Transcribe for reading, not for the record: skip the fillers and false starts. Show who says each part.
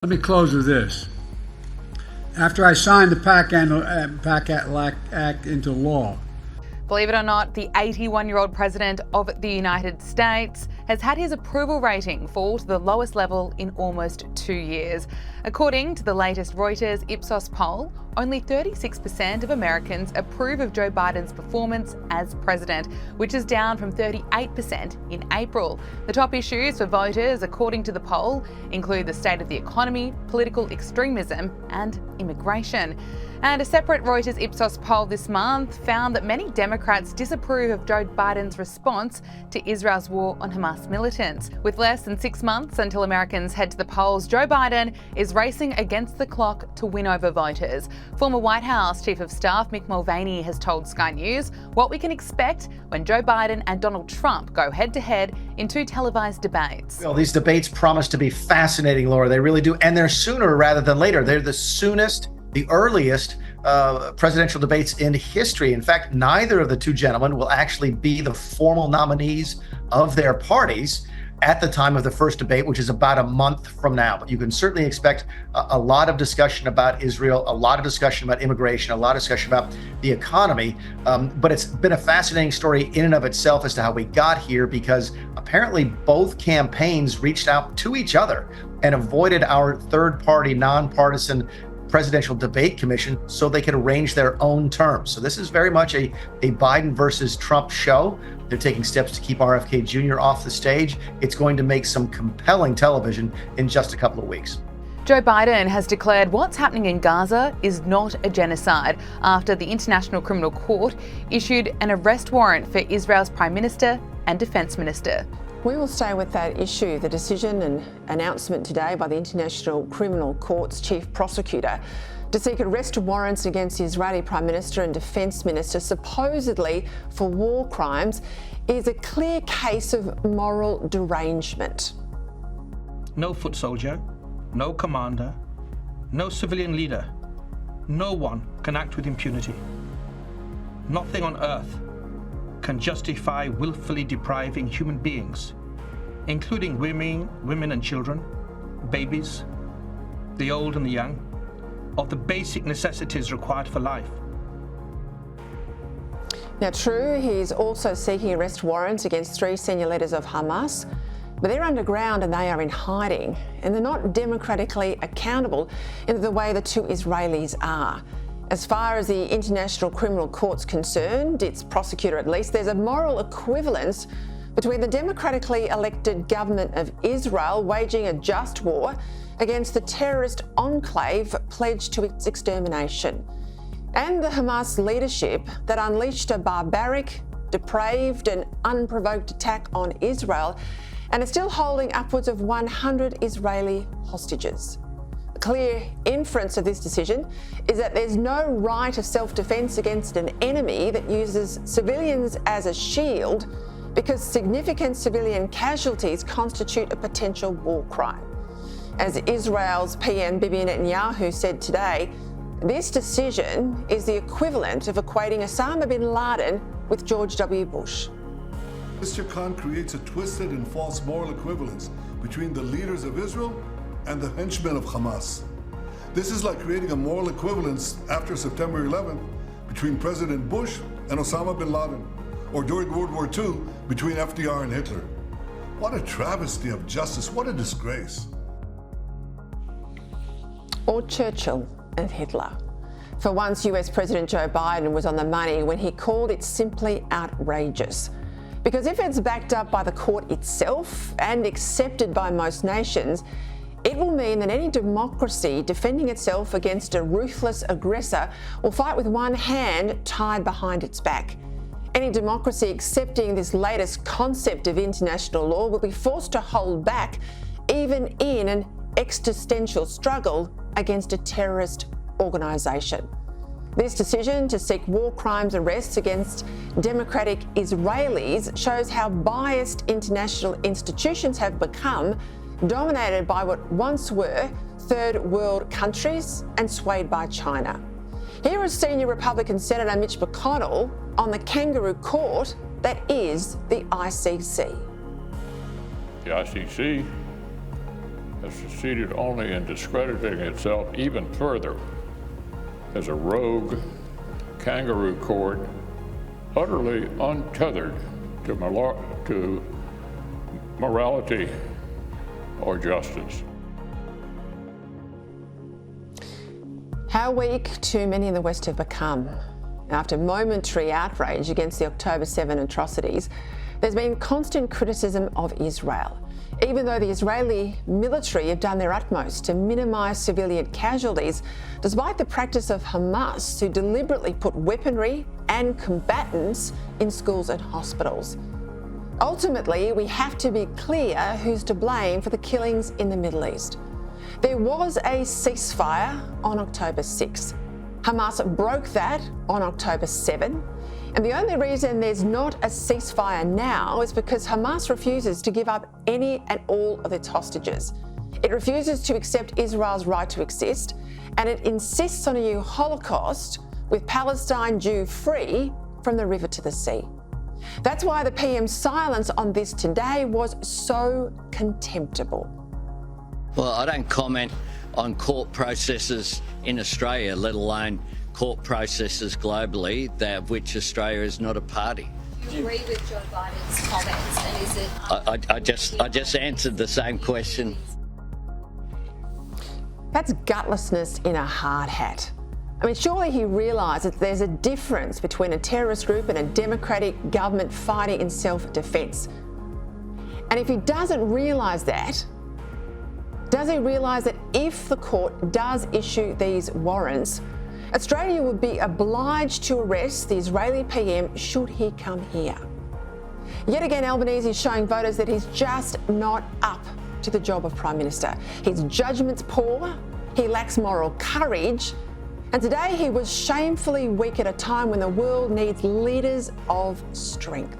Speaker 1: Let me close with this. After I signed the PAC Act into law,
Speaker 2: believe it or not, the 81-year-old president of the United States has had his approval rating fall to the lowest level in almost 2 years. According to the latest Reuters Ipsos poll, only 36% of Americans approve of Joe Biden's performance as president, which is down from 38% in April. The top issues for voters, according to the poll, include the state of the economy, political extremism, and immigration. And a separate Reuters Ipsos poll this month found that many Democrats disapprove of Joe Biden's response to Israel's war on Hamas militants. With less than 6 months until Americans head to the polls, Joe Biden is racing against the clock to win over voters. Former White House Chief of Staff Mick Mulvaney has told Sky News what we can expect when Joe Biden and Donald Trump go head-to-head in 2 televised debates.
Speaker 3: Well, these debates promise to be fascinating, Laura. They really do. And they're sooner rather than later. They're the soonest, the earliest presidential debates in history. In fact, neither of the two gentlemen will actually be the formal nominees of their parties at the time of the first debate, which is about a month from now. But you can certainly expect a lot of discussion about Israel, a lot of discussion about immigration, a lot of discussion about the economy. But it's been a fascinating story in and of itself as to how we got here, because apparently both campaigns reached out to each other and avoided our third-party, nonpartisan presidential debate commission so they could arrange their own terms. So this is very much a Biden versus Trump show. They're taking steps to keep RFK Jr. off the stage. It's going to make some compelling television in just a couple of weeks.
Speaker 2: Joe Biden has declared what's happening in Gaza is not a genocide after the International Criminal Court issued an arrest warrant for Israel's Prime Minister and Defense Minister.
Speaker 4: We will stay with that issue. The decision and announcement today by the International Criminal Court's chief prosecutor to seek arrest warrants against the Israeli Prime Minister and Defence Minister, supposedly for war crimes, is a clear case of moral derangement.
Speaker 5: No foot soldier, no commander, no civilian leader, no one can act with impunity. Nothing on earth can justify willfully depriving human beings, including women and children, babies, the old and the young, of the basic necessities required for life.
Speaker 4: Now, true, he's also seeking arrest warrants against 3 senior leaders of Hamas, but they're underground and they are in hiding, and they're not democratically accountable in the way the 2 Israelis are. As far as the International Criminal Court's concerned, its prosecutor at least, there's a moral equivalence between the democratically elected government of Israel waging a just war against the terrorist enclave pledged to its extermination, and the Hamas leadership that unleashed a barbaric, depraved and unprovoked attack on Israel and is still holding upwards of 100 Israeli hostages. A clear inference of this decision is that there's no right of self-defence against an enemy that uses civilians as a shield, because significant civilian casualties constitute a potential war crime. As Israel's PM Bibi Netanyahu said today, this decision is the equivalent of equating Osama bin Laden with George W. Bush.
Speaker 6: Mr. Khan creates a twisted and false moral equivalence between the leaders of Israel and the henchmen of Hamas. This is like creating a moral equivalence after September 11th between President Bush and Osama bin Laden, or during World War II between FDR and Hitler. What a travesty of justice, what a disgrace.
Speaker 4: Or Churchill and Hitler. For once, US President Joe Biden was on the money when he called it simply outrageous. Because if it's backed up by the court itself and accepted by most nations, it will mean that any democracy defending itself against a ruthless aggressor will fight with one hand tied behind its back. Any democracy accepting this latest concept of international law will be forced to hold back, even in an existential struggle against a terrorist organisation. This decision to seek war crimes arrests against democratic Israelis shows how biased international institutions have become, dominated by what once were third world countries and swayed by China. Here is senior Republican Senator Mitch McConnell on the kangaroo court that is the ICC.
Speaker 7: The ICC has succeeded only in discrediting itself even further as a rogue kangaroo court, utterly untethered to morality or justice.
Speaker 4: How weak too many in the West have become. After momentary outrage against the October 7 atrocities, there's been constant criticism of Israel, even though the Israeli military have done their utmost to minimise civilian casualties, despite the practice of Hamas, who deliberately put weaponry and combatants in schools and hospitals. Ultimately, we have to be clear who's to blame for the killings in the Middle East. There was a ceasefire on October 6. Hamas broke that on October 7. And the only reason there's not a ceasefire now is because Hamas refuses to give up any and all of its hostages. It refuses to accept Israel's right to exist, and it insists on a new Holocaust with Palestine due free from the river to the sea. That's why the PM's silence on this today was so contemptible.
Speaker 8: Well, I don't comment on court processes in Australia, let alone court processes globally, of which Australia is not a party.
Speaker 9: Do you agree with Joe Biden's comments? And is it?
Speaker 8: I just answered the same question.
Speaker 4: That's gutlessness in a hard hat. I mean, surely he realises there's a difference between a terrorist group and a democratic government fighting in self-defence. And if he doesn't realise that, does he realise that if the court does issue these warrants, Australia would be obliged to arrest the Israeli PM should he come here? Yet again, Albanese is showing voters that he's just not up to the job of Prime Minister. His judgment's poor, he lacks moral courage, and today he was shamefully weak at a time when the world needs leaders of strength.